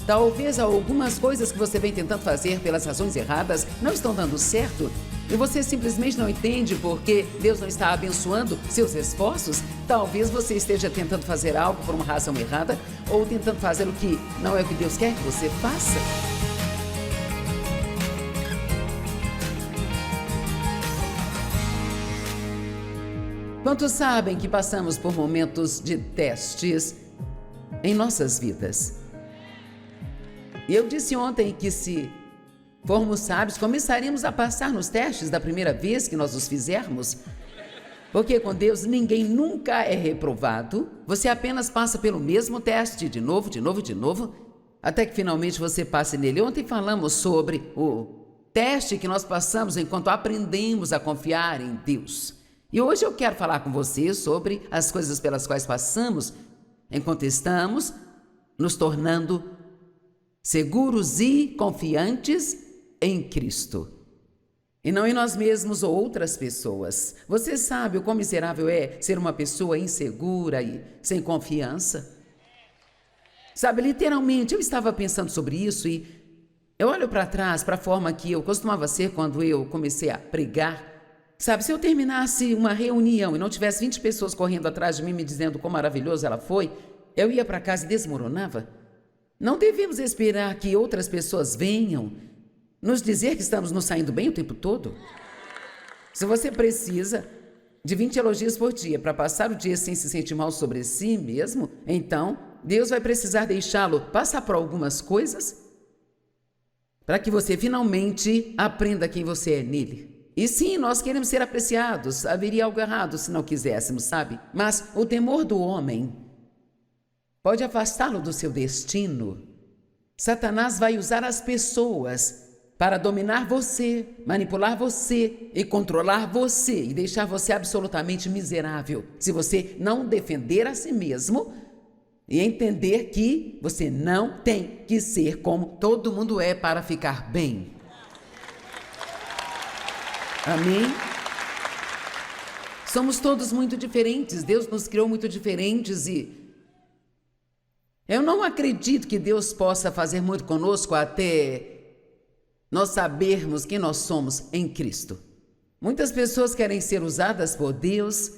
Talvez algumas coisas que você vem tentando fazer pelas razões erradas não estão dando certo e você simplesmente não entende porque Deus não está abençoando seus esforços. Talvez você esteja tentando fazer algo por uma razão errada ou tentando fazer o que não é o que Deus quer que você faça. Quantos sabem que passamos por momentos de testes em nossas vidas? E eu disse ontem que se formos sábios, começaríamos a passar nos testes da primeira vez que nós os fizermos. Porque com Deus ninguém nunca é reprovado. Você apenas passa pelo mesmo teste, de novo, até que finalmente você passe nele. Ontem falamos sobre o teste que nós passamos enquanto aprendemos a confiar em Deus. E hoje eu quero falar com você sobre as coisas pelas quais passamos enquanto estamos nos tornando seguros e confiantes em Cristo. E não em nós mesmos ou outras pessoas. Você sabe o quão miserável é ser uma pessoa insegura e sem confiança? Sabe, literalmente, eu estava pensando sobre isso e eu olho para trás, para a forma que eu costumava ser quando eu comecei a pregar. Sabe, se eu terminasse uma reunião e não tivesse 20 pessoas correndo atrás de mim me dizendo quão maravilhoso ela foi, eu ia para casa e desmoronava. Não devemos esperar que outras pessoas venham nos dizer que estamos nos saindo bem o tempo todo. Se você precisa de 20 elogios por dia para passar o dia sem se sentir mal sobre si mesmo, então Deus vai precisar deixá-lo passar por algumas coisas para que você finalmente aprenda quem você é nele. E sim, nós queremos ser apreciados. Haveria algo errado se não quiséssemos, sabe? Mas o temor do homem pode afastá-lo do seu destino. Satanás vai usar as pessoas para dominar você, manipular você e controlar você e deixar você absolutamente miserável se você não defender a si mesmo e entender que você não tem que ser como todo mundo é para ficar bem. Amém? Somos todos muito diferentes. Deus nos criou muito diferentes e eu não acredito que Deus possa fazer muito conosco até nós sabermos quem nós somos em Cristo. Muitas pessoas querem ser usadas por Deus,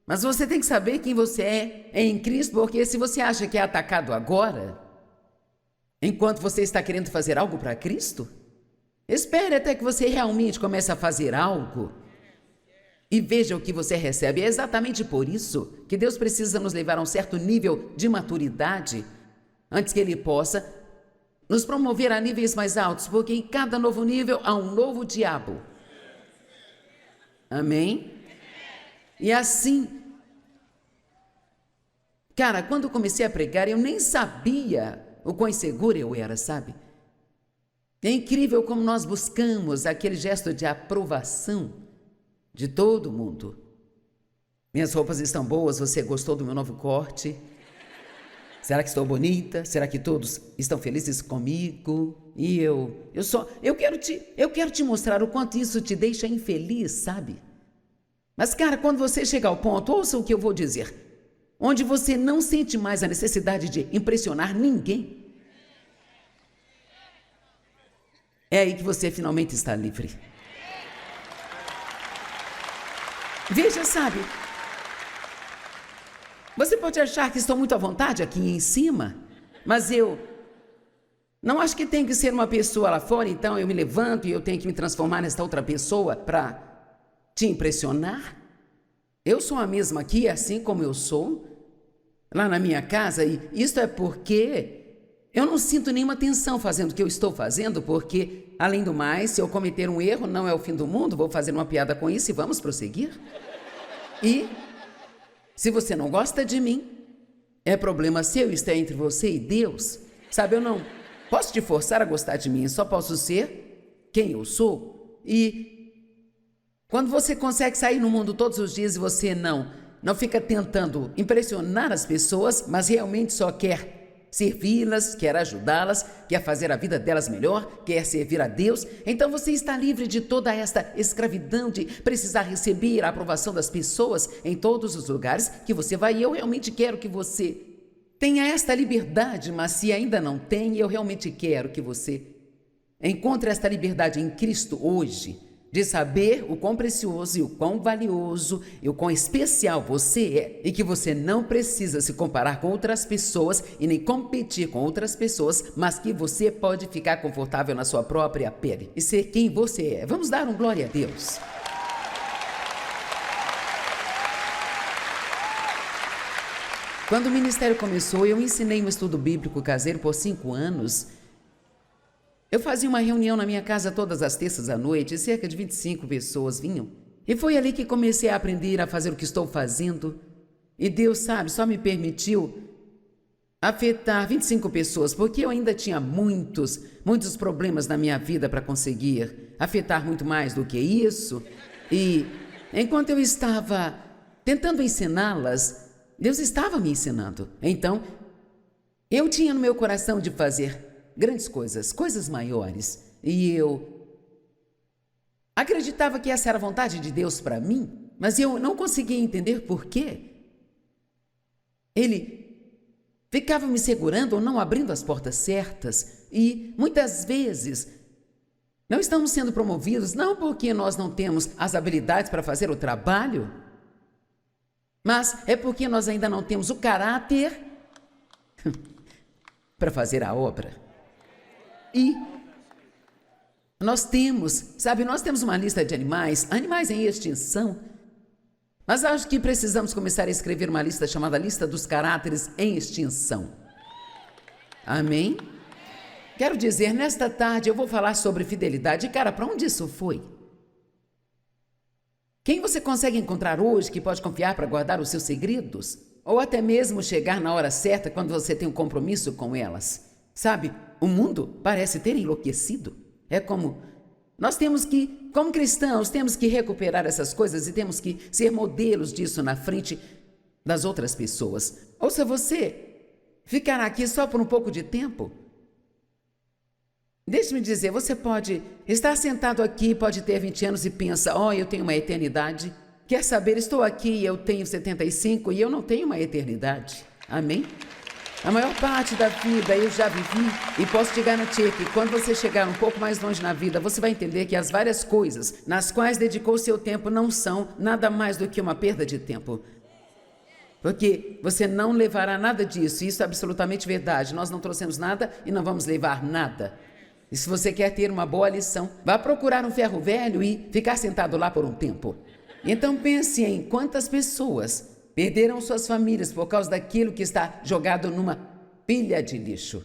mas você tem que saber quem você é em Cristo, porque se você acha que é atacado agora, enquanto você está querendo fazer algo para Cristo, espere até que você realmente comece a fazer algo e veja o que você recebe. É exatamente por isso que Deus precisa nos levar a um certo nível de maturidade antes que Ele possa nos promover a níveis mais altos, porque em cada novo nível há um novo diabo. Amém? E assim, cara, quando eu comecei a pregar, eu nem sabia o quão insegura eu era, sabe? É incrível como nós buscamos aquele gesto de aprovação de todo mundo. Minhas roupas estão boas, você gostou do meu novo corte? Será que estou bonita? Será que todos estão felizes comigo? E eu quero te mostrar o quanto isso te deixa infeliz, sabe? Mas, cara, quando você chegar ao ponto, ouça o que eu vou dizer, onde você não sente mais a necessidade de impressionar ninguém, é aí que você finalmente está livre. Veja, sabe, você pode achar que estou muito à vontade aqui em cima, mas eu não acho que tem que ser uma pessoa lá fora, então eu me levanto e eu tenho que me transformar nesta outra pessoa para te impressionar. Eu sou a mesma aqui, assim como eu sou lá na minha casa, e isso é porque eu não sinto nenhuma tensão fazendo o que eu estou fazendo, porque, além do mais, se eu cometer um erro, não é o fim do mundo, vou fazer uma piada com isso e vamos prosseguir. E se você não gosta de mim, é problema seu, isso é entre você e Deus. Sabe, eu não posso te forçar a gostar de mim, só posso ser quem eu sou. E quando você consegue sair no mundo todos os dias e você não fica tentando impressionar as pessoas, mas realmente só quer servi-las, quer ajudá-las, quer fazer a vida delas melhor, quer servir a Deus, então você está livre de toda esta escravidão de precisar receber a aprovação das pessoas em todos os lugares que você vai. E eu realmente quero que você tenha esta liberdade, mas se ainda não tem, eu realmente quero que você encontre esta liberdade em Cristo hoje, de saber o quão precioso e o quão valioso e o quão especial você é, e que você não precisa se comparar com outras pessoas e nem competir com outras pessoas, mas que você pode ficar confortável na sua própria pele e ser quem você é. Vamos dar um glória a Deus. Quando o ministério começou, eu ensinei um estudo bíblico caseiro por 5 anos. Eu fazia uma reunião na minha casa todas as terças à noite e cerca de 25 pessoas vinham. E foi ali que comecei a aprender a fazer o que estou fazendo. E Deus, sabe, só me permitiu afetar 25 pessoas, porque eu ainda tinha muitos problemas na minha vida para conseguir afetar muito mais do que isso. E enquanto eu estava tentando ensiná-las, Deus estava me ensinando. Então, eu tinha no meu coração de fazer grandes coisas, coisas maiores. E eu acreditava que essa era a vontade de Deus para mim, mas eu não conseguia entender por quê. Ele ficava me segurando ou não abrindo as portas certas. E muitas vezes não estamos sendo promovidos não porque nós não temos as habilidades para fazer o trabalho, mas é porque nós ainda não temos o caráter para fazer a obra. E nós temos uma lista de animais em extinção, mas acho que precisamos começar a escrever uma lista chamada Lista dos Caráteres em Extinção. Amém? Quero dizer, nesta tarde eu vou falar sobre fidelidade. Cara, para onde isso foi? Quem você consegue encontrar hoje que pode confiar para guardar os seus segredos? Ou até mesmo chegar na hora certa quando você tem um compromisso com elas? Sabe, o mundo parece ter enlouquecido. É como nós temos que, como cristãos, temos que recuperar essas coisas e temos que ser modelos disso na frente das outras pessoas. Ouça, você ficará aqui só por um pouco de tempo? Deixe-me dizer, você pode estar sentado aqui, pode ter 20 anos e pensa, eu tenho uma eternidade. Quer saber, estou aqui e eu tenho 75 e eu não tenho uma eternidade. Amém? A maior parte da vida eu já vivi e posso te garantir que quando você chegar um pouco mais longe na vida, você vai entender que as várias coisas nas quais dedicou seu tempo não são nada mais do que uma perda de tempo. Porque você não levará nada disso, isso é absolutamente verdade. Nós não trouxemos nada e não vamos levar nada. E se você quer ter uma boa lição, vá procurar um ferro velho e ficar sentado lá por um tempo. Então pense em quantas pessoas perderam suas famílias por causa daquilo que está jogado numa pilha de lixo.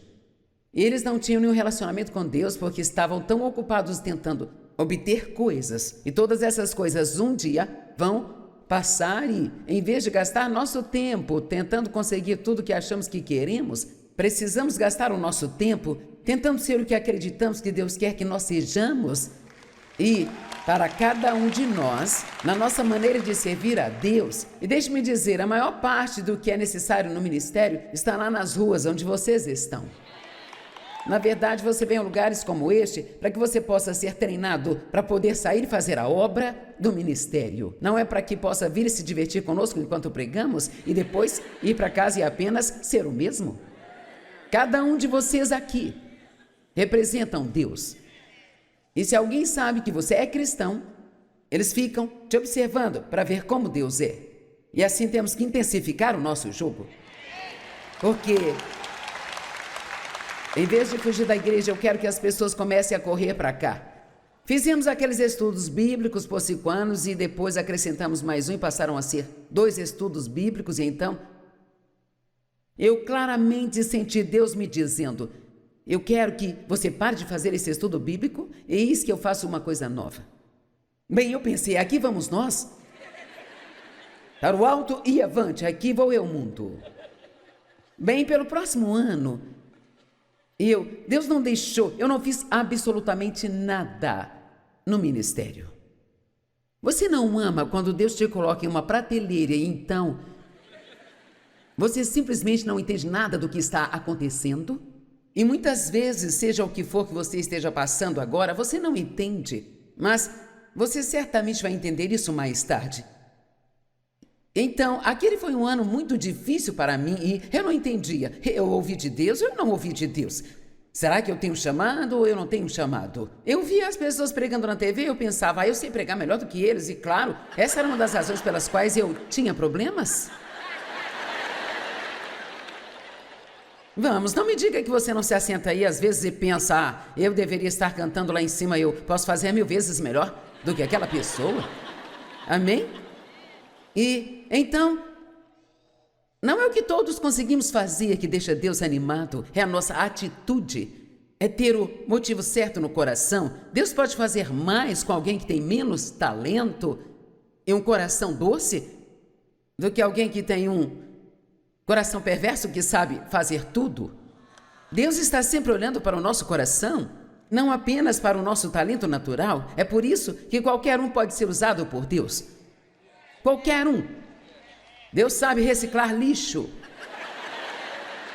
E eles não tinham nenhum relacionamento com Deus porque estavam tão ocupados tentando obter coisas. E todas essas coisas um dia vão passar e, em vez de gastar nosso tempo tentando conseguir tudo que achamos que queremos, precisamos gastar o nosso tempo tentando ser o que acreditamos que Deus quer que nós sejamos. E para cada um de nós, na nossa maneira de servir a Deus, e deixe-me dizer, a maior parte do que é necessário no ministério está lá nas ruas onde vocês estão. Na verdade, você vem a lugares como este para que você possa ser treinado para poder sair e fazer a obra do ministério. Não é para que possa vir e se divertir conosco enquanto pregamos e depois ir para casa e apenas ser o mesmo. Cada um de vocês aqui representam Deus. E se alguém sabe que você é cristão, eles ficam te observando para ver como Deus é. E assim temos que intensificar o nosso jogo. Porque, em vez de fugir da igreja, eu quero que as pessoas comecem a correr para cá. Fizemos aqueles estudos bíblicos por 5 anos e depois acrescentamos mais um e passaram a ser 2 estudos bíblicos. E então, eu claramente senti Deus me dizendo, eu quero que você pare de fazer esse estudo bíblico e eis que eu faço uma coisa nova. Bem, eu pensei, aqui vamos nós. Para o alto e avante, aqui vou eu, mundo. Bem, pelo próximo ano, Deus não deixou, eu não fiz absolutamente nada no ministério. Você não ama quando Deus te coloca em uma prateleira e então você simplesmente não entende nada do que está acontecendo? E muitas vezes, seja o que for que você esteja passando agora, você não entende, mas você certamente vai entender isso mais tarde. Então, aquele foi um ano muito difícil para mim e eu não entendia. Eu ouvi de Deus ou eu não ouvi de Deus? Será que eu tenho chamado ou eu não tenho chamado? Eu via as pessoas pregando na TV e eu pensava, eu sei pregar melhor do que eles. E claro, essa era uma das razões pelas quais eu tinha problemas. Vamos, não me diga que você não se assenta aí às vezes e pensa, eu deveria estar cantando lá em cima, eu posso fazer 1000 vezes melhor do que aquela pessoa. Amém? E então, não é o que todos conseguimos fazer que deixa Deus animado, é a nossa atitude, é ter o motivo certo no coração. Deus pode fazer mais com alguém que tem menos talento e um coração doce do que alguém que tem um coração perverso que sabe fazer tudo. Deus está sempre olhando para o nosso coração, não apenas para o nosso talento natural. É por isso que qualquer um pode ser usado por Deus. Qualquer um. Deus sabe reciclar lixo.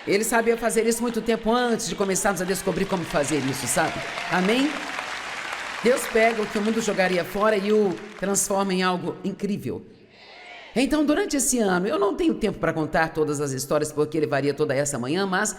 Ele sabia fazer isso muito tempo antes de começarmos a descobrir como fazer isso, sabe? Amém? Deus pega o que o mundo jogaria fora e o transforma em algo incrível. Então, durante esse ano, eu não tenho tempo para contar todas as histórias porque levaria toda essa manhã, mas,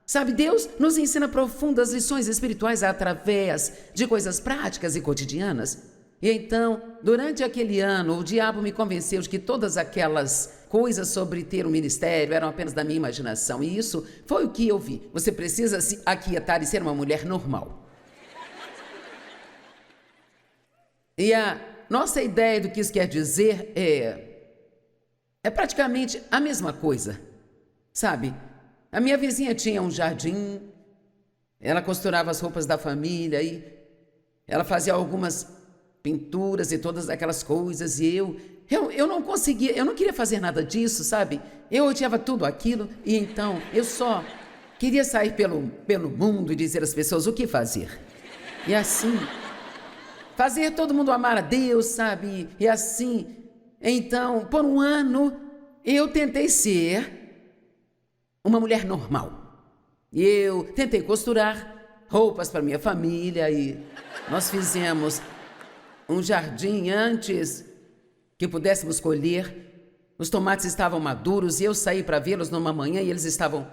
sabe, Deus nos ensina profundas lições espirituais através de coisas práticas e cotidianas. E então, durante aquele ano, o diabo me convenceu de que todas aquelas coisas sobre ter um ministério eram apenas da minha imaginação. E isso foi o que eu vi. Você precisa se aquietar e ser uma mulher normal. E a nossa ideia do que isso quer dizer é praticamente a mesma coisa. Sabe, a minha vizinha tinha um jardim, ela costurava as roupas da família e ela fazia algumas pinturas e todas aquelas coisas, e eu não conseguia, eu não queria fazer nada disso, sabe? Eu odiava tudo aquilo, e então eu só queria sair pelo mundo e dizer às pessoas o que fazer. E assim, fazer todo mundo amar a Deus, sabe? E assim, então, por um ano, eu tentei ser uma mulher normal. Eu tentei costurar roupas para minha família e nós fizemos um jardim antes que pudéssemos colher. Os tomates estavam maduros e eu saí para vê-los numa manhã e eles estavam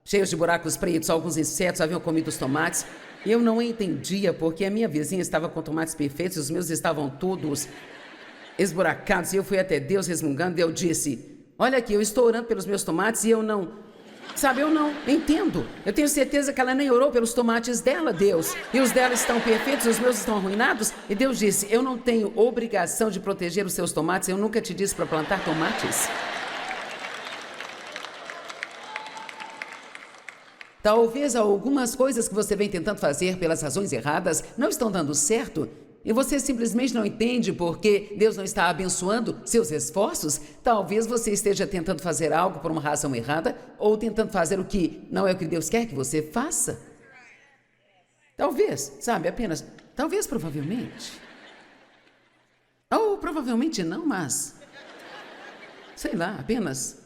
cheios de buracos pretos. Alguns insetos haviam comido os tomates. E eu não entendia porque a minha vizinha estava com tomates perfeitos e os meus estavam todos esburacados. E eu fui até Deus resmungando e eu disse, olha aqui, eu estou orando pelos meus tomates e eu não entendo. Eu tenho certeza que ela nem orou pelos tomates dela, Deus. E os dela estão perfeitos, os meus estão arruinados. E Deus disse, eu não tenho obrigação de proteger os seus tomates. Eu nunca te disse para plantar tomates. Talvez algumas coisas que você vem tentando fazer pelas razões erradas não estão dando certo. E você simplesmente não entende porque Deus não está abençoando seus esforços? Talvez você esteja tentando fazer algo por uma razão errada ou tentando fazer o que não é o que Deus quer que você faça. Talvez, sabe, apenas, talvez, provavelmente. Ou provavelmente não, mas, sei lá, apenas.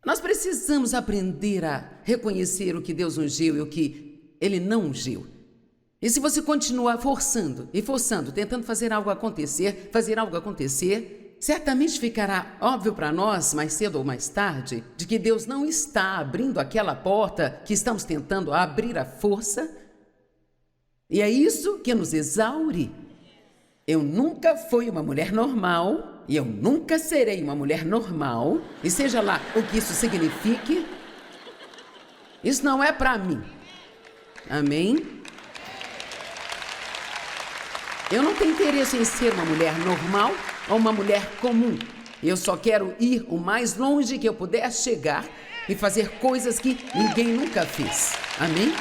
Nós precisamos aprender a reconhecer o que Deus ungiu e o que Ele não ungiu. E se você continuar forçando, tentando fazer algo acontecer, certamente ficará óbvio para nós, mais cedo ou mais tarde, de que Deus não está abrindo aquela porta que estamos tentando abrir à força. E é isso que nos exaure. Eu nunca fui uma mulher normal, e eu nunca serei uma mulher normal, e seja lá o que isso signifique, isso não é para mim. Amém? Eu não tenho interesse em ser uma mulher normal ou uma mulher comum. Eu só quero ir o mais longe que eu puder chegar e fazer coisas que ninguém nunca fez. Amém?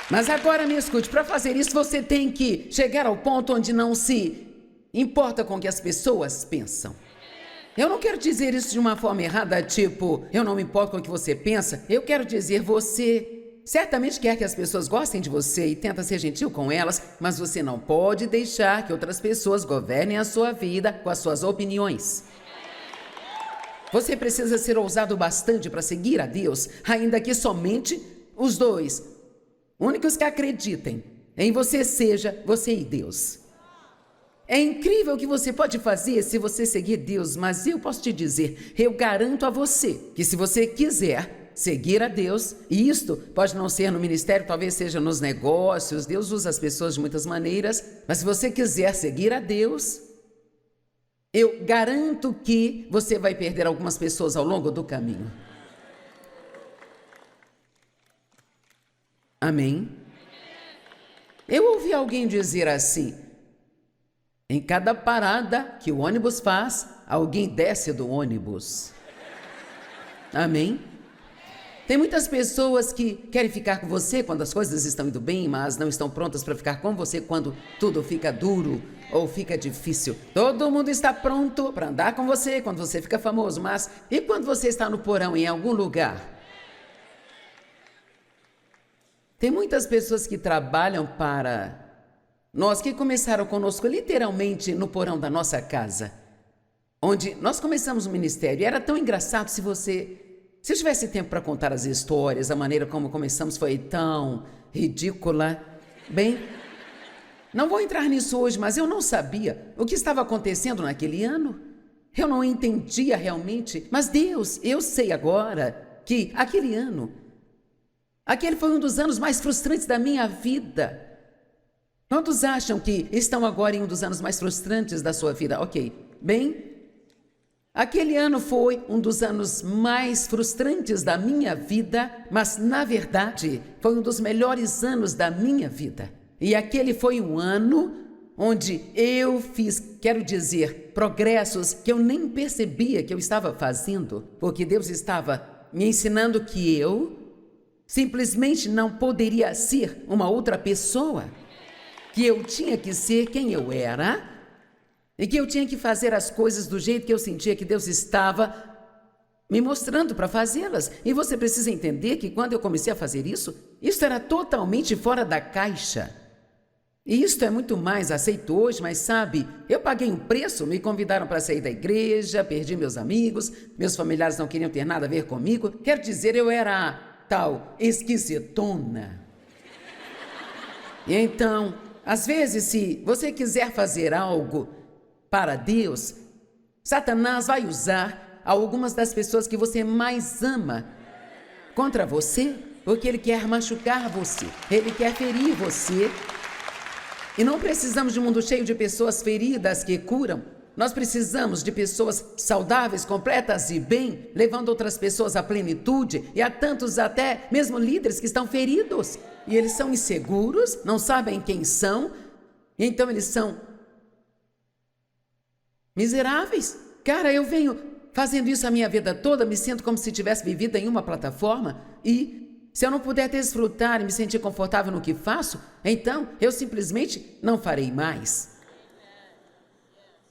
Mas agora me escute, para fazer isso você tem que chegar ao ponto onde não se importa com o que as pessoas pensam. Eu não quero dizer isso de uma forma errada, tipo, eu não me importo com o que você pensa. Eu quero dizer, você certamente quer que as pessoas gostem de você e tenta ser gentil com elas, mas você não pode deixar que outras pessoas governem a sua vida com as suas opiniões. Você precisa ser ousado bastante para seguir a Deus, ainda que somente os dois únicos que acreditem em você seja você e Deus. É incrível o que você pode fazer se você seguir Deus, mas eu posso te dizer, eu garanto a você que se você quiser seguir a Deus, e isto pode não ser no ministério, talvez seja nos negócios, Deus usa as pessoas de muitas maneiras, mas se você quiser seguir a Deus, eu garanto que você vai perder algumas pessoas ao longo do caminho. Amém? Eu ouvi alguém dizer assim: em cada parada que o ônibus faz, alguém desce do ônibus. Amém? Tem muitas pessoas que querem ficar com você quando as coisas estão indo bem, mas não estão prontas para ficar com você quando tudo fica duro ou fica difícil. Todo mundo está pronto para andar com você quando você fica famoso, mas e quando você está no porão em algum lugar? Tem muitas pessoas que trabalham para nós, que começaram conosco literalmente no porão da nossa casa, onde nós começamos o ministério. E era tão engraçado. Se eu tivesse tempo para contar as histórias, a maneira como começamos foi tão ridícula. Bem, não vou entrar nisso hoje, mas eu não sabia o que estava acontecendo naquele ano. Eu não entendia realmente, mas Deus, eu sei agora que aquele foi um dos anos mais frustrantes da minha vida. Quantos acham que estão agora em um dos anos mais frustrantes da sua vida? Ok, bem, aquele ano foi um dos anos mais frustrantes da minha vida, mas na verdade foi um dos melhores anos da minha vida. E aquele foi um ano onde eu fiz, quero dizer, progressos que eu nem percebia que eu estava fazendo, porque Deus estava me ensinando que eu simplesmente não poderia ser uma outra pessoa, que eu tinha que ser quem eu era e que eu tinha que fazer as coisas do jeito que eu sentia que Deus estava me mostrando para fazê-las. E você precisa entender que quando eu comecei a fazer isso era totalmente fora da caixa. E isto é muito mais aceito hoje, mas sabe, eu paguei um preço, me convidaram para sair da igreja, perdi meus amigos, meus familiares não queriam ter nada a ver comigo. Quero dizer, eu era a tal esquisitona. E então, às vezes, se você quiser fazer algo para Deus, Satanás vai usar algumas das pessoas que você mais ama contra você, porque ele quer machucar você, ele quer ferir você. E não precisamos de um mundo cheio de pessoas feridas que curam. Nós precisamos de pessoas saudáveis, completas e bem, levando outras pessoas à plenitude. E há tantos até mesmo líderes que estão feridos. E eles são inseguros, não sabem quem são, então eles são miseráveis. Cara, eu venho fazendo isso a minha vida toda, me sinto como se tivesse vivido em uma plataforma e se eu não puder desfrutar e me sentir confortável no que faço, então eu simplesmente não farei mais.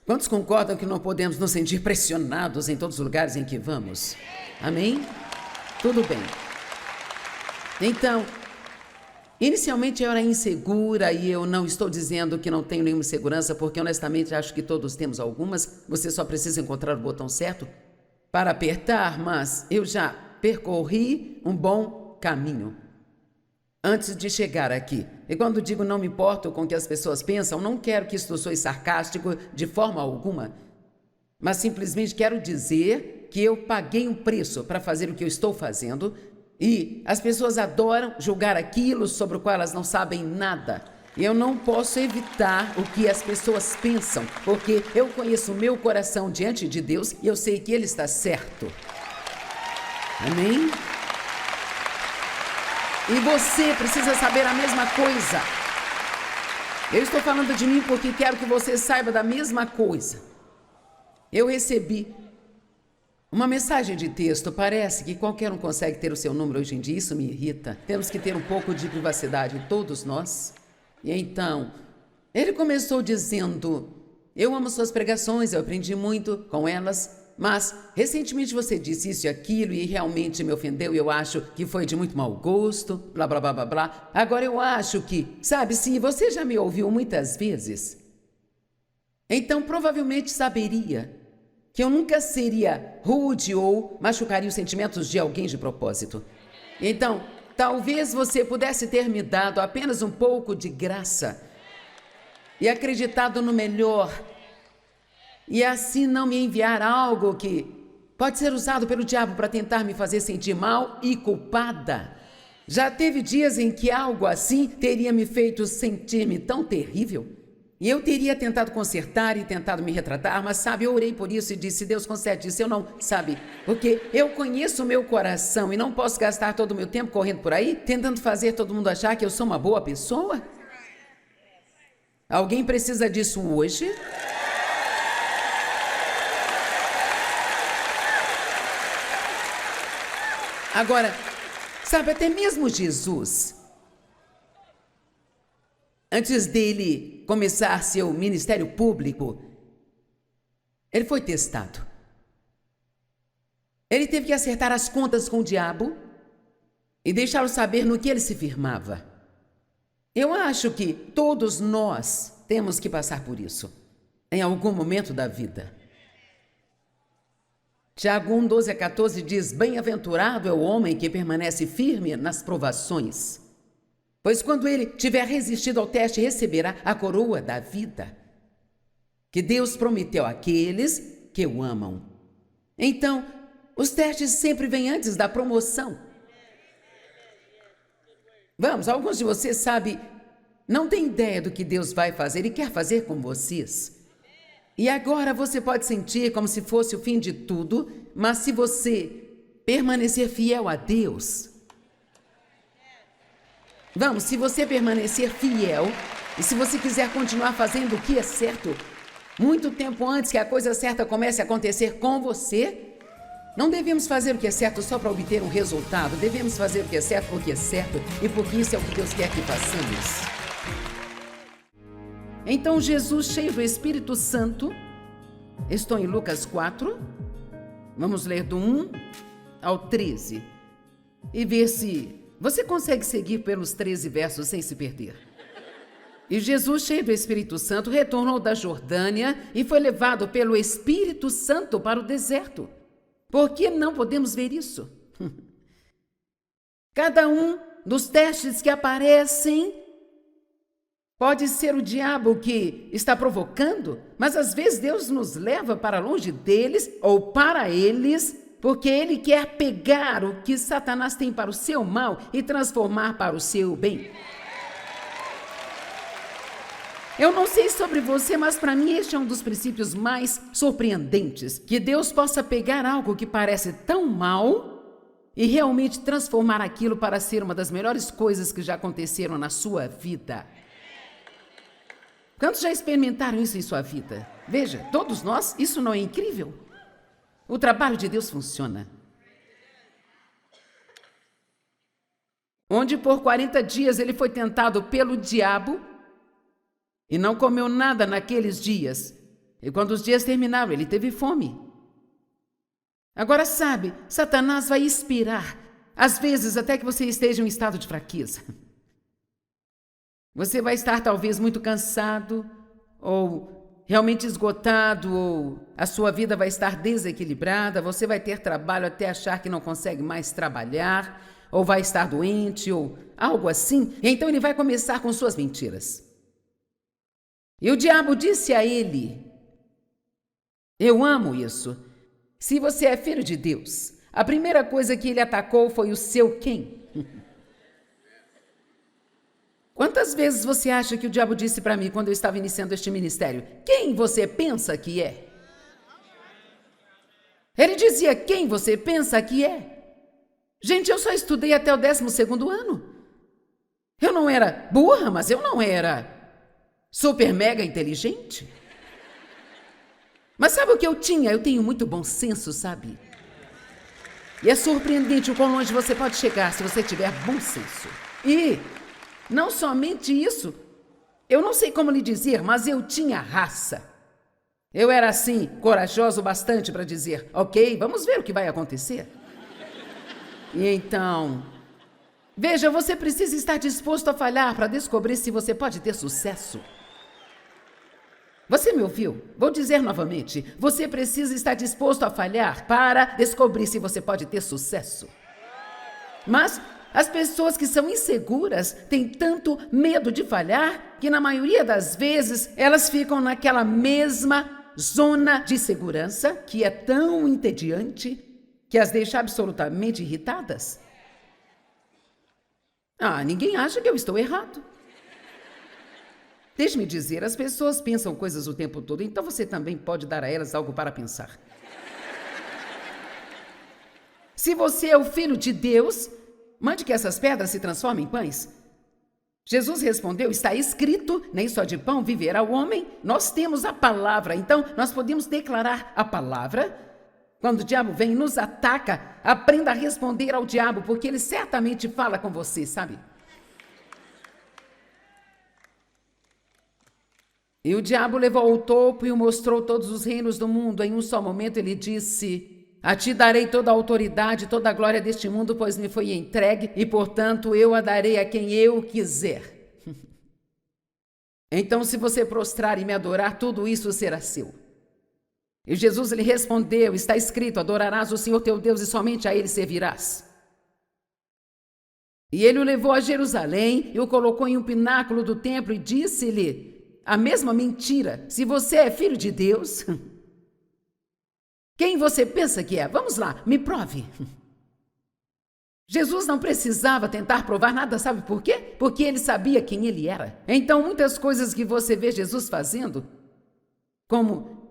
Quantos concordam que não podemos nos sentir pressionados em todos os lugares em que vamos? Amém? Tudo bem. Então, inicialmente eu era insegura e eu não estou dizendo que não tenho nenhuma segurança, porque honestamente acho que todos temos algumas. Você só precisa encontrar o botão certo para apertar, mas eu já percorri um bom caminho antes de chegar aqui. E quando digo não me importo com o que as pessoas pensam, não quero que isto soe sarcástico de forma alguma, mas simplesmente quero dizer que eu paguei um preço para fazer o que eu estou fazendo. E as pessoas adoram julgar aquilo sobre o qual elas não sabem nada. E eu não posso evitar o que as pessoas pensam, porque eu conheço o meu coração diante de Deus e eu sei que Ele está certo. Amém? E você precisa saber a mesma coisa. Eu estou falando de mim porque quero que você saiba da mesma coisa. Eu recebi uma mensagem de texto. Parece que qualquer um consegue ter o seu número hoje em dia. Isso me irrita. Temos que ter um pouco de privacidade, todos nós. E então, ele começou dizendo: eu amo suas pregações, eu aprendi muito com elas, mas recentemente você disse isso e aquilo e realmente me ofendeu e eu acho que foi de muito mau gosto, blá, blá, blá, blá, blá. Agora eu acho que, sabe, se você já me ouviu muitas vezes, então provavelmente saberia que eu nunca seria rude ou machucaria os sentimentos de alguém de propósito. Então, Talvez você pudesse ter me dado apenas um pouco de graça e acreditado no melhor, e assim não me enviar algo que pode ser usado pelo diabo para tentar me fazer sentir mal e culpada. Já teve dias em que algo assim teria me feito sentir-me tão terrível. E eu teria tentado consertar e tentado me retratar, mas sabe, eu orei por isso e disse: Deus, conserte isso. Eu não, sabe, porque eu conheço o meu coração e não posso gastar todo o meu tempo correndo por aí, tentando fazer todo mundo achar que eu sou uma boa pessoa. Alguém precisa disso hoje? Agora, sabe, até mesmo Jesus, antes dele começar seu ministério público, ele foi testado. Ele teve que acertar as contas com o diabo e deixá-lo saber no que ele se firmava. Eu acho que todos nós temos que passar por isso, em algum momento da vida. Tiago 1, 12 a 14 diz: Bem-aventurado é o homem que permanece firme nas provações, pois quando ele tiver resistido ao teste, receberá a coroa da vida, que Deus prometeu àqueles que o amam. Então, os testes sempre vêm antes da promoção. Vamos, alguns de vocês sabem, não têm ideia do que Deus vai fazer e quer fazer com vocês. E agora você pode sentir como se fosse o fim de tudo, mas se você permanecer fiel a Deus, vamos, se você permanecer fiel e se você quiser continuar fazendo o que é certo, muito tempo antes que a coisa certa comece a acontecer com você, não devemos fazer o que é certo só para obter um resultado, devemos fazer o que é certo porque é certo e porque isso é o que Deus quer que façamos. Então Jesus, cheio do Espírito Santo, estou em Lucas 4, vamos ler do 1 ao 13 e ver se você consegue seguir pelos 13 versos sem se perder. E Jesus, cheio do Espírito Santo, retornou da Jordânia e foi levado pelo Espírito Santo para o deserto. Por que não podemos ver isso? Cada um dos testes que aparecem pode ser o diabo que está provocando, mas às vezes Deus nos leva para longe deles ou para eles, porque Ele quer pegar o que Satanás tem para o seu mal e transformar para o seu bem. Eu não sei sobre você, mas para mim este é um dos princípios mais surpreendentes, que Deus possa pegar algo que parece tão mal e realmente transformar aquilo para ser uma das melhores coisas que já aconteceram na sua vida. Quantos já experimentaram isso em sua vida? Veja, todos nós, isso não é incrível? O trabalho de Deus funciona. Onde por 40 dias ele foi tentado pelo diabo e não comeu nada naqueles dias. E quando os dias terminaram, ele teve fome. Agora sabe, Satanás vai inspirar, às vezes até que você esteja em um estado de fraqueza. Você vai estar talvez muito cansado, ou realmente esgotado, ou a sua vida vai estar desequilibrada, você vai ter trabalho até achar que não consegue mais trabalhar, ou vai estar doente, ou algo assim. Então ele vai começar com suas mentiras. E o diabo disse a ele: eu amo isso. Se você é filho de Deus, a primeira coisa que ele atacou foi o seu quem? Quantas vezes você acha que o diabo disse para mim quando eu estava iniciando este ministério? Quem você pensa que é? Ele dizia: quem você pensa que é? Gente, eu só estudei até o 12º ano. Eu não era burra, mas eu não era super mega inteligente. Mas sabe o que eu tinha? Eu tenho muito bom senso, sabe? E é surpreendente o quão longe você pode chegar se você tiver bom senso. E não somente isso, eu não sei como lhe dizer, mas eu tinha raça. Eu era assim, corajoso bastante para dizer: ok, vamos ver o que vai acontecer. E então, veja, você precisa estar disposto a falhar para descobrir se você pode ter sucesso. Você me ouviu? Vou dizer novamente, você precisa estar disposto a falhar para descobrir se você pode ter sucesso. Mas As pessoas que são inseguras têm tanto medo de falhar que, na maioria das vezes, elas ficam naquela mesma zona de segurança que é tão entediante que as deixa absolutamente irritadas. Ninguém acha que eu estou errado. Deixe-me dizer, as pessoas pensam coisas o tempo todo, então você também pode dar a elas algo para pensar. Se você é o Filho de Deus, mande que essas pedras se transformem em pães. Jesus respondeu, está escrito, nem só de pão viverá o homem. Nós temos a palavra, então nós podemos declarar a palavra. Quando o diabo vem e nos ataca, aprenda a responder ao diabo, porque ele certamente fala com você, sabe? E o diabo levou ao topo e o mostrou todos os reinos do mundo. Em um só momento ele disse, a ti darei toda a autoridade, toda a glória deste mundo, pois me foi entregue, e portanto eu a darei a quem eu quiser. Então, se você prostrar e me adorar, tudo isso será seu. E Jesus lhe respondeu, está escrito, adorarás o Senhor teu Deus e somente a ele servirás. E ele o levou a Jerusalém e o colocou em um pináculo do templo e disse-lhe a mesma mentira, se você é filho de Deus, quem você pensa que é? Vamos lá, me prove. Jesus não precisava tentar provar nada, sabe por quê? Porque ele sabia quem ele era. Então, muitas coisas que você vê Jesus fazendo, como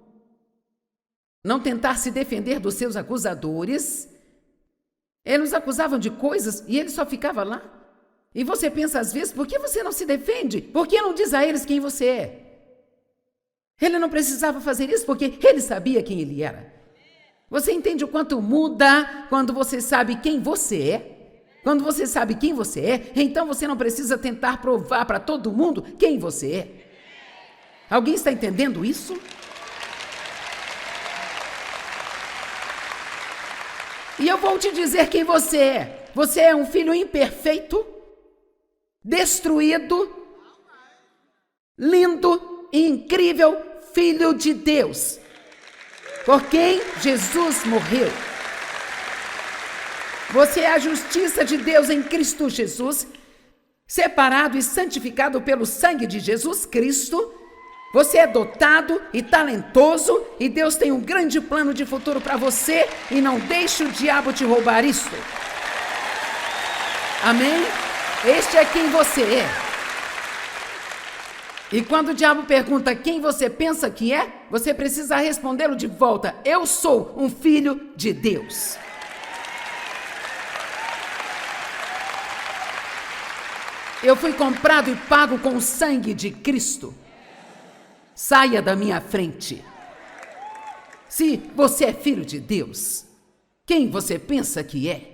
não tentar se defender dos seus acusadores, eles acusavam de coisas e ele só ficava lá. E você pensa às vezes, por que você não se defende? Por que não diz a eles quem você é? Ele não precisava fazer isso porque ele sabia quem ele era. Você entende o quanto muda quando você sabe quem você é? Quando você sabe quem você é, então você não precisa tentar provar para todo mundo quem você é. Alguém está entendendo isso? E eu vou te dizer quem você é. Você é um filho imperfeito, destruído, lindo e incrível filho de Deus, por quem Jesus morreu. Você é a justiça de Deus em Cristo Jesus, separado e santificado pelo sangue de Jesus Cristo. Você é dotado e talentoso e Deus tem um grande plano de futuro para você e não deixe o diabo te roubar isso. Amém? Este é quem você é. E quando o diabo pergunta quem você pensa que é, você precisa respondê-lo de volta. Eu sou um filho de Deus. Eu fui comprado e pago com o sangue de Cristo. Saia da minha frente. Se você é filho de Deus, quem você pensa que é?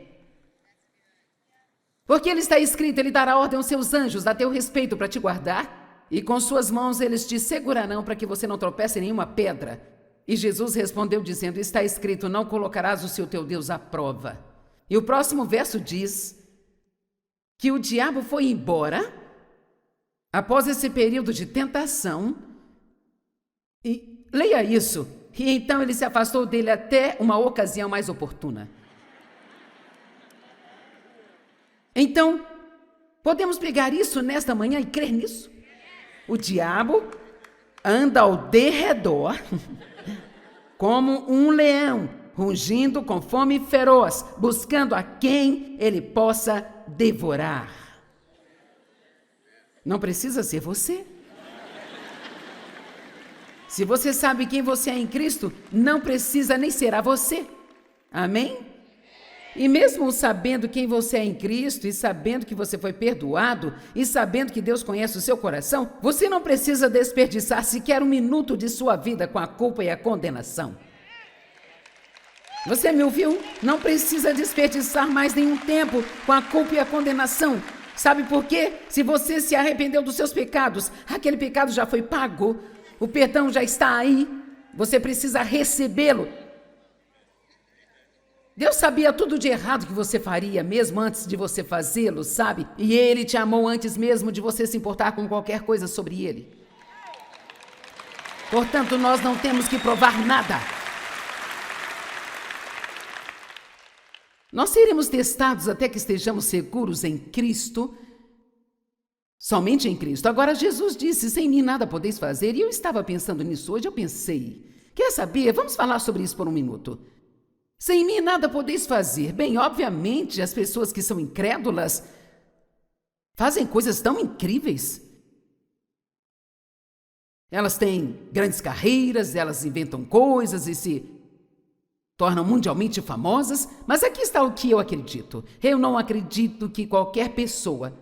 Porque ele está escrito, ele dará ordem aos seus anjos a teu respeito para te guardar, e com suas mãos eles te segurarão para que você não tropece em nenhuma pedra. E Jesus respondeu dizendo, está escrito, não colocarás o seu teu Deus à prova. E o próximo verso diz que o diabo foi embora após esse período de tentação. E leia isso. E então ele se afastou dele até uma ocasião mais oportuna. Então, podemos pegar isso nesta manhã e crer nisso? O diabo anda ao derredor como um leão, rugindo com fome feroz, buscando a quem ele possa devorar. Não precisa ser você. Se você sabe quem você é em Cristo, não precisa nem será você. Amém? E mesmo sabendo quem você é em Cristo, e sabendo que você foi perdoado, e sabendo que Deus conhece o seu coração, você não precisa desperdiçar sequer um minuto de sua vida com a culpa e a condenação. Você me ouviu? Não precisa desperdiçar mais nenhum tempo com a culpa e a condenação. Sabe por quê? Se você se arrependeu dos seus pecados, aquele pecado já foi pago, o perdão já está aí, você precisa recebê-lo. Deus sabia tudo de errado que você faria, mesmo antes de você fazê-lo, sabe? E Ele te amou antes mesmo de você se importar com qualquer coisa sobre Ele. Portanto, nós não temos que provar nada. Nós seremos testados até que estejamos seguros em Cristo, somente em Cristo. Agora, Jesus disse, sem mim nada podeis fazer, e eu estava pensando nisso hoje, eu pensei, quer saber? Vamos falar sobre isso por um minuto. Sem mim nada podeis fazer. Bem, obviamente, as pessoas que são incrédulas fazem coisas tão incríveis. Elas têm grandes carreiras, elas inventam coisas e se tornam mundialmente famosas, mas aqui está o que eu acredito. Eu não acredito que qualquer pessoa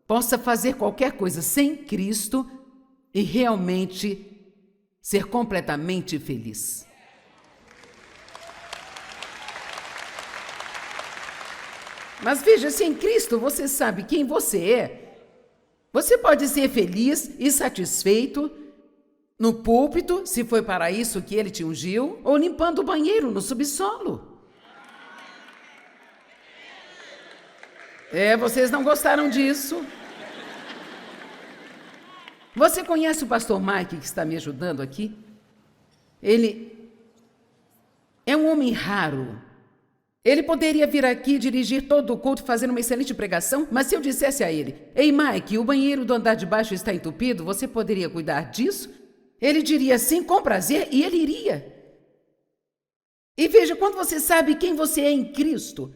possa fazer qualquer coisa sem Cristo e realmente ser completamente feliz. Mas veja, se em Cristo você sabe quem você é, você pode ser feliz e satisfeito no púlpito, se foi para isso que ele te ungiu, ou limpando o banheiro no subsolo. Vocês não gostaram disso. Você conhece o pastor Mike que está me ajudando aqui? Ele é um homem raro. Ele poderia vir aqui dirigir todo o culto fazendo uma excelente pregação, mas se eu dissesse a ele, ei Mike, o banheiro do andar de baixo está entupido, você poderia cuidar disso? Ele diria sim, com prazer, e ele iria. E veja, quando você sabe quem você é em Cristo,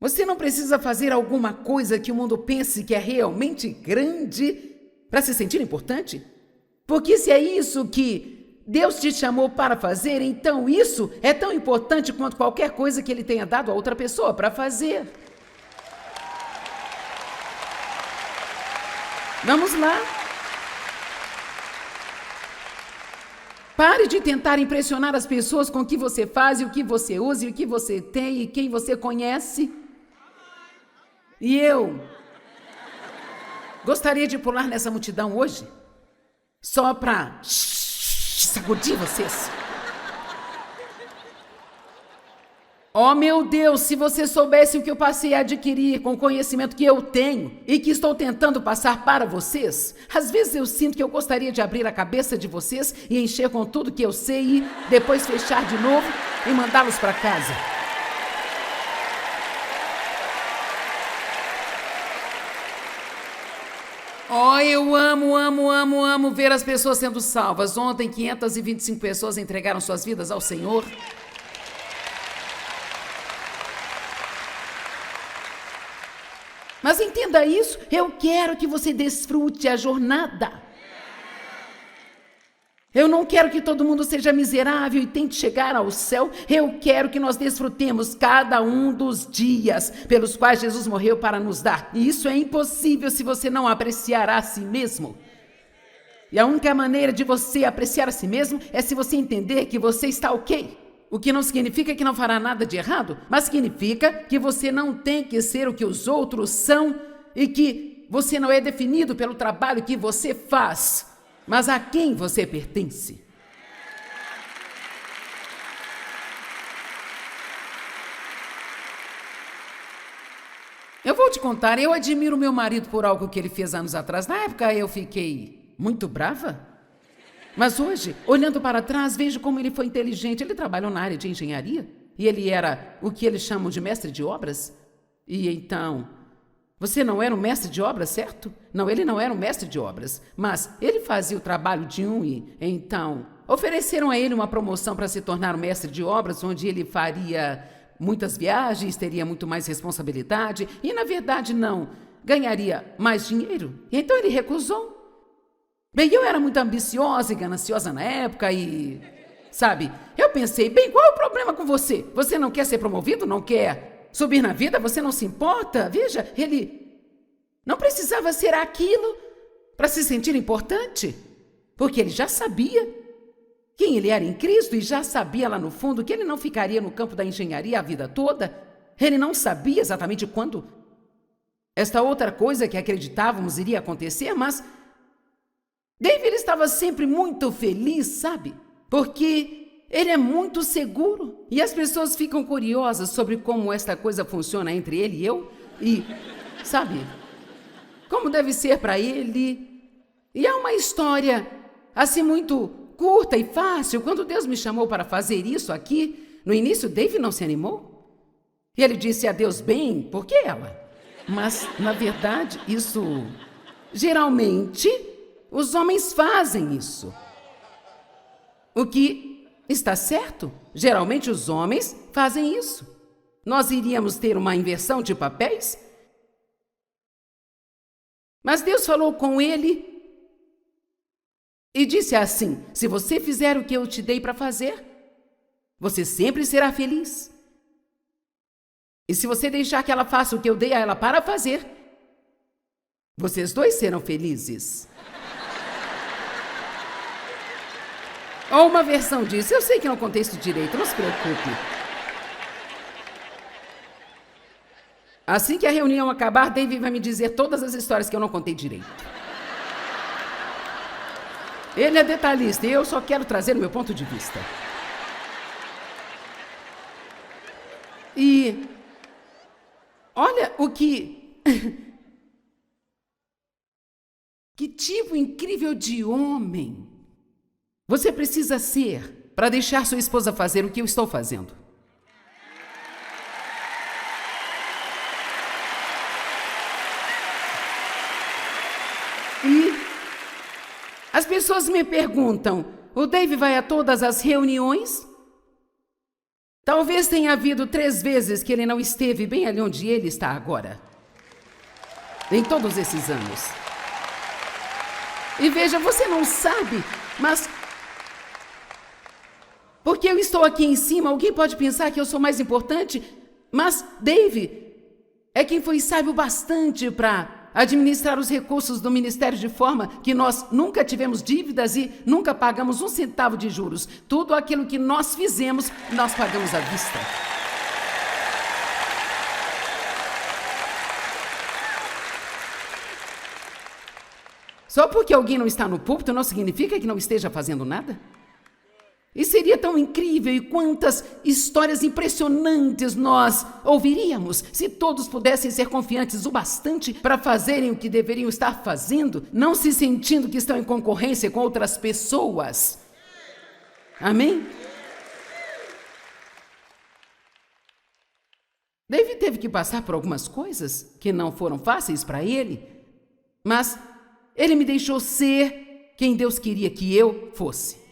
você não precisa fazer alguma coisa que o mundo pense que é realmente grande para se sentir importante. Porque se é isso que Deus te chamou para fazer, então isso é tão importante quanto qualquer coisa que Ele tenha dado a outra pessoa para fazer. Vamos lá. Pare de tentar impressionar as pessoas com o que você faz, e o que você usa, e o que você tem, e quem você conhece. E eu gostaria de pular nessa multidão hoje, só para sacudir vocês. Oh, meu Deus, se você soubesse o que eu passei a adquirir com o conhecimento que eu tenho e que estou tentando passar para vocês. Às vezes eu sinto que eu gostaria de abrir a cabeça de vocês e encher com tudo que eu sei e depois fechar de novo e mandá-los para casa. Oh, eu amo ver as pessoas sendo salvas. Ontem, 525 pessoas entregaram suas vidas ao Senhor. Mas entenda isso, eu quero que você desfrute a jornada. Eu não quero que todo mundo seja miserável e tente chegar ao céu. Eu quero que nós desfrutemos cada um dos dias pelos quais Jesus morreu para nos dar. E isso é impossível se você não apreciar a si mesmo. E a única maneira de você apreciar a si mesmo é se você entender que você está ok. O que não significa que não fará nada de errado, mas significa que você não tem que ser o que os outros são e que você não é definido pelo trabalho que você faz, mas a quem você pertence. Eu vou te contar, eu admiro meu marido por algo que ele fez anos atrás. Na época eu fiquei muito brava. Mas hoje, olhando para trás, vejo como ele foi inteligente. Ele trabalhou na área de engenharia e ele era o que eles chamam de mestre de obras. E então, você não era um mestre de obras, certo? Não, ele não era um mestre de obras, mas ele fazia o trabalho de um e então ofereceram a ele uma promoção para se tornar um mestre de obras, onde ele faria muitas viagens, teria muito mais responsabilidade e, na verdade, não ganharia mais dinheiro. E então ele recusou. Bem, eu era muito ambiciosa e gananciosa na época e, sabe, eu pensei, bem, qual é o problema com você? Você não quer ser promovido? Não quer subir na vida? Você não se importa? Veja, ele não precisava ser aquilo para se sentir importante, porque ele já sabia quem ele era em Cristo e já sabia lá no fundo que ele não ficaria no campo da engenharia a vida toda. Ele não sabia exatamente quando esta outra coisa que acreditávamos iria acontecer, mas David estava sempre muito feliz, sabe? Porque ele é muito seguro. E as pessoas ficam curiosas sobre como esta coisa funciona entre ele e eu. E, sabe, como deve ser para ele. E há uma história assim muito curta e fácil. Quando Deus me chamou para fazer isso aqui, no início David não se animou. E ele disse a Deus: bem, por que ela? Mas, na verdade, geralmente, os homens fazem isso. O que está certo? Geralmente, os homens fazem isso. Nós iríamos ter uma inversão de papéis? Mas Deus falou com ele e disse assim: se você fizer o que eu te dei para fazer, você sempre será feliz. E se você deixar que ela faça o que eu dei a ela para fazer, vocês dois serão felizes. Ou uma versão disso, eu sei que não contei isso direito, não se preocupe. Assim que a reunião acabar, David vai me dizer todas as histórias que eu não contei direito. Ele é detalhista e eu só quero trazer o meu ponto de vista. E olha o que... que tipo incrível de homem você precisa ser para deixar sua esposa fazer o que eu estou fazendo. E as pessoas me perguntam: o Dave vai a todas as reuniões? Talvez tenha havido 3 vezes que ele não esteve bem ali onde ele está agora. Em todos esses anos. E veja, você não sabe, mas... porque eu estou aqui em cima, alguém pode pensar que eu sou mais importante, mas Dave é quem foi sábio bastante para administrar os recursos do ministério de forma que nós nunca tivemos dívidas e nunca pagamos 1 centavo de juros. Tudo aquilo que nós fizemos, nós pagamos à vista. Só porque alguém não está no púlpito não significa que não esteja fazendo nada. E seria tão incrível, e quantas histórias impressionantes nós ouviríamos se todos pudessem ser confiantes o bastante para fazerem o que deveriam estar fazendo, não se sentindo que estão em concorrência com outras pessoas. Amém? David teve que passar por algumas coisas que não foram fáceis para ele, mas ele me deixou ser quem Deus queria que eu fosse.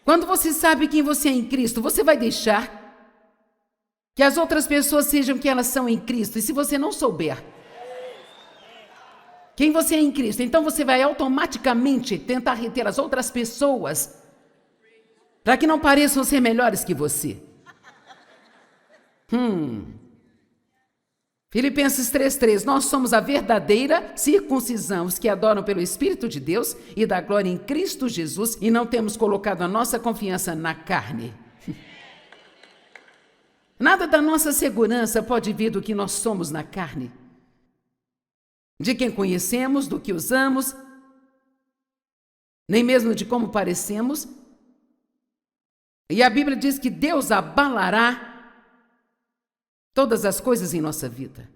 Quando você sabe quem você é em Cristo, você vai deixar que as outras pessoas sejam quem elas são em Cristo. E se você não souber quem você é em Cristo, então você vai automaticamente tentar reter as outras pessoas para que não pareçam ser melhores que você. Filipenses 3:3, nós somos a verdadeira circuncisão, os que adoram pelo Espírito de Deus e da glória em Cristo Jesus, e não temos colocado a nossa confiança na carne. Nada da nossa segurança pode vir do que nós somos na carne, de quem conhecemos, do que usamos, nem mesmo de como parecemos. E a Bíblia diz que Deus abalará todas as coisas em nossa vida.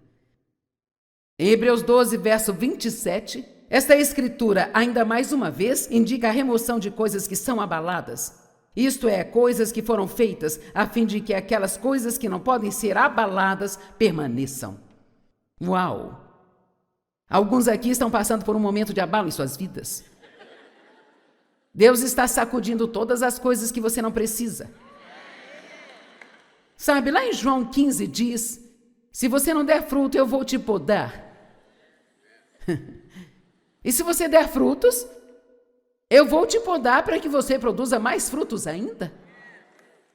Em Hebreus 12, verso 27, esta escritura, ainda mais uma vez, indica a remoção de coisas que são abaladas. Isto é, coisas que foram feitas a fim de que aquelas coisas que não podem ser abaladas permaneçam. Uau! Alguns aqui estão passando por um momento de abalo em suas vidas. Deus está sacudindo todas as coisas que você não precisa. Sabe, lá em João 15 diz: se você não der fruto, eu vou te podar. E se você der frutos, eu vou te podar para que você produza mais frutos ainda.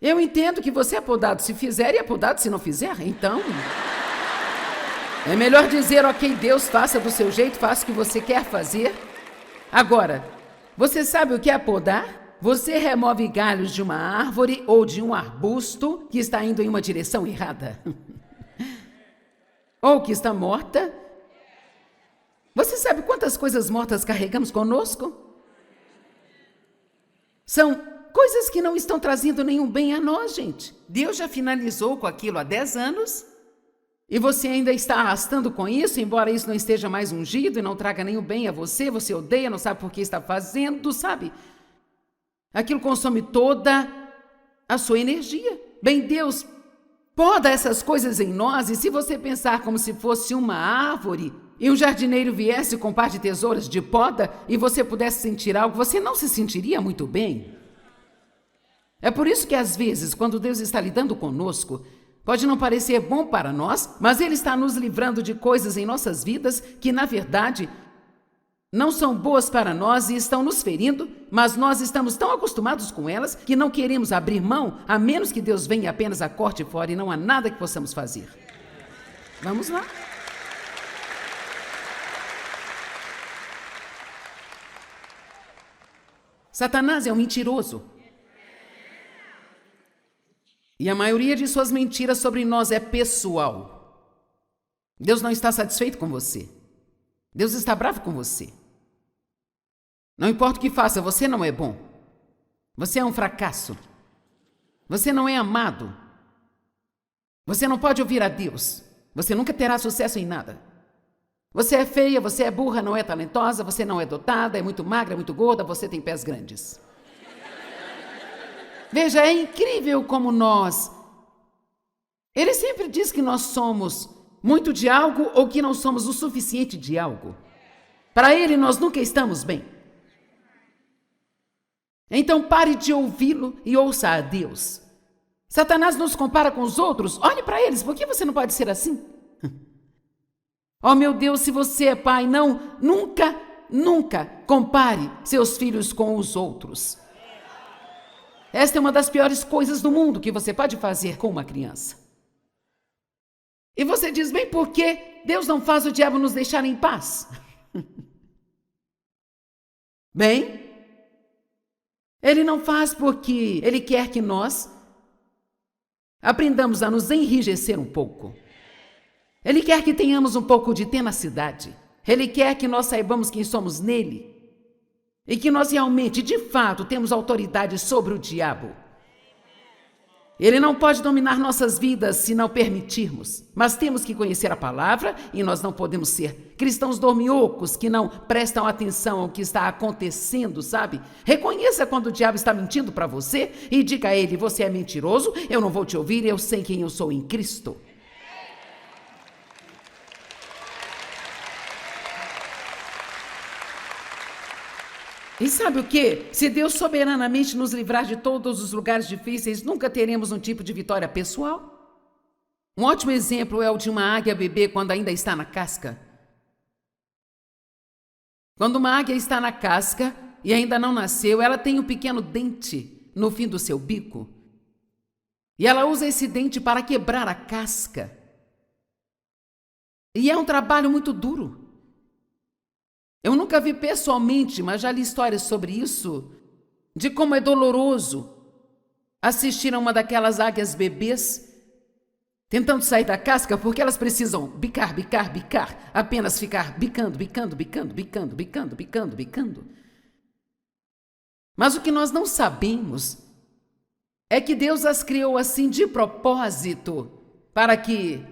Eu entendo que você é podado se fizer e é podado se não fizer. Então, é melhor dizer: ok, Deus, faça do seu jeito, faça o que você quer fazer. Agora, você sabe o que é podar? Você remove galhos de uma árvore ou de um arbusto que está indo em uma direção errada. Ou que está morta. Você sabe quantas coisas mortas carregamos conosco? São coisas que não estão trazendo nenhum bem a nós, gente. Deus já finalizou com aquilo há 10 anos e você ainda está arrastando com isso, embora isso não esteja mais ungido e não traga nenhum bem a você. Você odeia, não sabe por que está fazendo, sabe? Aquilo consome toda a sua energia. Bem, Deus poda essas coisas em nós, e se você pensar como se fosse uma árvore, e um jardineiro viesse com um par de tesouras de poda, e você pudesse sentir algo, você não se sentiria muito bem. É por isso que às vezes, quando Deus está lidando conosco, pode não parecer bom para nós, mas Ele está nos livrando de coisas em nossas vidas que, na verdade, não são boas para nós e estão nos ferindo, mas nós estamos tão acostumados com elas que não queremos abrir mão, a menos que Deus venha apenas a corte fora e não há nada que possamos fazer. Vamos lá. Satanás é um mentiroso. E a maioria de suas mentiras sobre nós é pessoal. Deus não está satisfeito com você. Deus está bravo com você. Não importa o que faça, você não é bom. Você é um fracasso. Você não é amado. Você não pode ouvir a Deus. Você nunca terá sucesso em nada. Você é feia, você é burra, não é talentosa, você não é dotada, é muito magra, é muito gorda, você tem pés grandes. Veja, é incrível como nós... Ele sempre diz que nós somos muito de algo ou que não somos o suficiente de algo. Para ele, nós nunca estamos bem. Então pare de ouvi-lo e ouça a Deus. Satanás nos compara com os outros. Olhe para eles, por que você não pode ser assim? Oh meu Deus, se você é pai, nunca compare seus filhos com os outros. Esta é uma das piores coisas do mundo que você pode fazer com uma criança. E você diz, bem, por que Deus não faz o diabo nos deixar em paz? Bem, Ele não faz porque Ele quer que nós aprendamos a nos enrijecer um pouco. Ele quer que tenhamos um pouco de tenacidade. Ele quer que nós saibamos quem somos nele e que nós realmente, de fato, temos autoridade sobre o diabo. Ele não pode dominar nossas vidas se não permitirmos, mas temos que conhecer a palavra e nós não podemos ser cristãos dorminhocos que não prestam atenção ao que está acontecendo, sabe? Reconheça quando o diabo está mentindo para você e diga a ele, você é mentiroso, eu não vou te ouvir, eu sei quem eu sou em Cristo. E sabe o que? Se Deus soberanamente nos livrar de todos os lugares difíceis, nunca teremos um tipo de vitória pessoal? Um ótimo exemplo é o de uma águia bebê quando ainda está na casca. Quando uma águia está na casca e ainda não nasceu, ela tem um pequeno dente no fim do seu bico. E ela usa esse dente para quebrar a casca. E é um trabalho muito duro. Eu nunca vi pessoalmente, mas já li histórias sobre isso, de como é doloroso assistir a uma daquelas águias bebês tentando sair da casca, porque elas precisam bicar, apenas ficar bicando. Mas o que nós não sabemos é que Deus as criou assim de propósito, para que,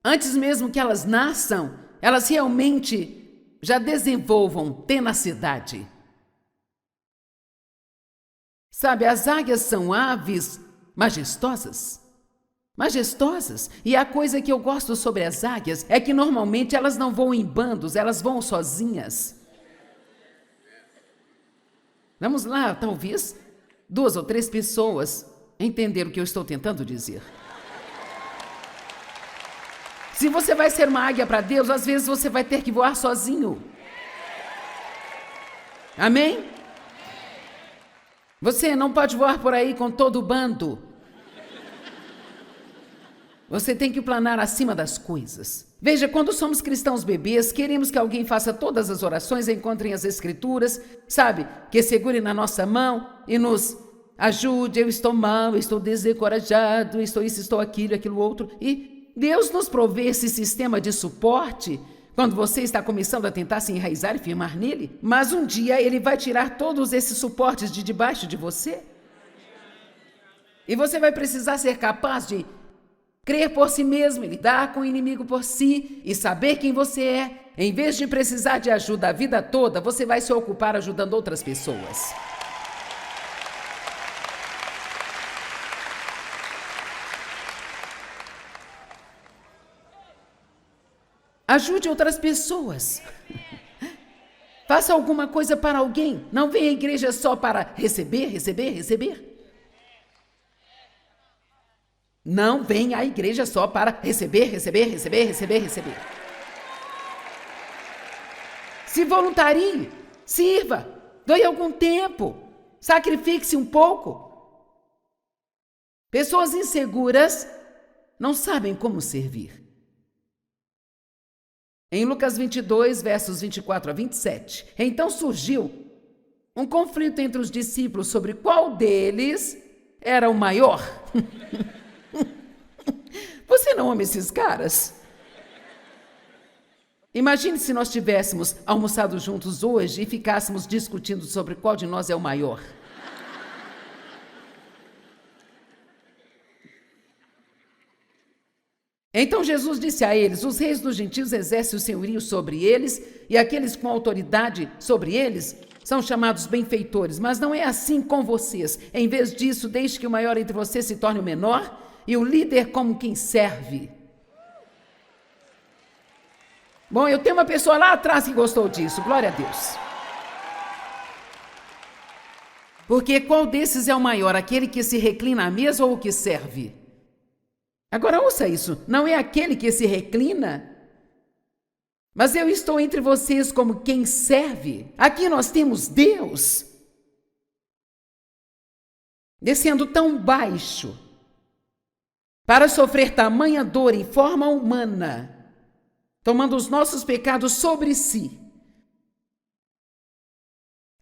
antes mesmo que elas nasçam, elas realmente já desenvolvam tenacidade. Sabe, as águias são aves majestosas. E a coisa que eu gosto sobre as águias é que normalmente elas não voam em bandos, elas voam sozinhas. Vamos lá, talvez 2 ou 3 pessoas entenderam o que eu estou tentando dizer. Se você vai ser uma águia para Deus, às vezes você vai ter que voar sozinho. Amém? Você não pode voar por aí com todo o bando. Você tem que planar acima das coisas. Veja, quando somos cristãos bebês, queremos que alguém faça todas as orações, encontrem as escrituras, sabe? Que segure na nossa mão e nos ajude. Eu estou mal, eu estou desencorajado, estou isso, estou aquilo, aquilo outro. E Deus nos provê esse sistema de suporte quando você está começando a tentar se enraizar e firmar nele, mas um dia Ele vai tirar todos esses suportes de debaixo de você. E você vai precisar ser capaz de crer por si mesmo, lidar com o inimigo por si e saber quem você é. Em vez de precisar de ajuda a vida toda, você vai se ocupar ajudando outras pessoas. Ajude outras pessoas. Faça alguma coisa para alguém. Não venha à igreja só para receber, receber, receber. Não venha à igreja só para receber, receber, receber, receber, receber. Se voluntarie, sirva, doe algum tempo, sacrifique-se um pouco. Pessoas inseguras não sabem como servir. Em Lucas 22, versos 24 a 27, então surgiu um conflito entre os discípulos sobre qual deles era o maior. Você não ama esses caras? Imagine se nós tivéssemos almoçado juntos hoje e ficássemos discutindo sobre qual de nós é o maior. Então Jesus disse a eles: os reis dos gentios exercem o senhorio sobre eles, e aqueles com autoridade sobre eles são chamados benfeitores. Mas não é assim com vocês. Em vez disso, deixe que o maior entre vocês se torne o menor, e o líder como quem serve. Bom, eu tenho uma pessoa lá atrás que gostou disso. Glória a Deus. Porque qual desses é o maior? Aquele que se reclina à mesa ou o que serve? Agora ouça isso, não é aquele que se reclina, mas eu estou entre vocês como quem serve. Aqui nós temos Deus descendo tão baixo para sofrer tamanha dor em forma humana, tomando os nossos pecados sobre si.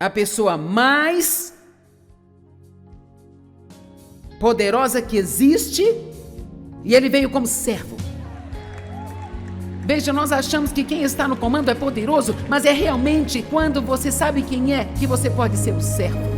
A pessoa mais poderosa que existe. E ele veio como servo. Veja, nós achamos que quem está no comando é poderoso, mas é realmente quando você sabe quem é que você pode ser o servo.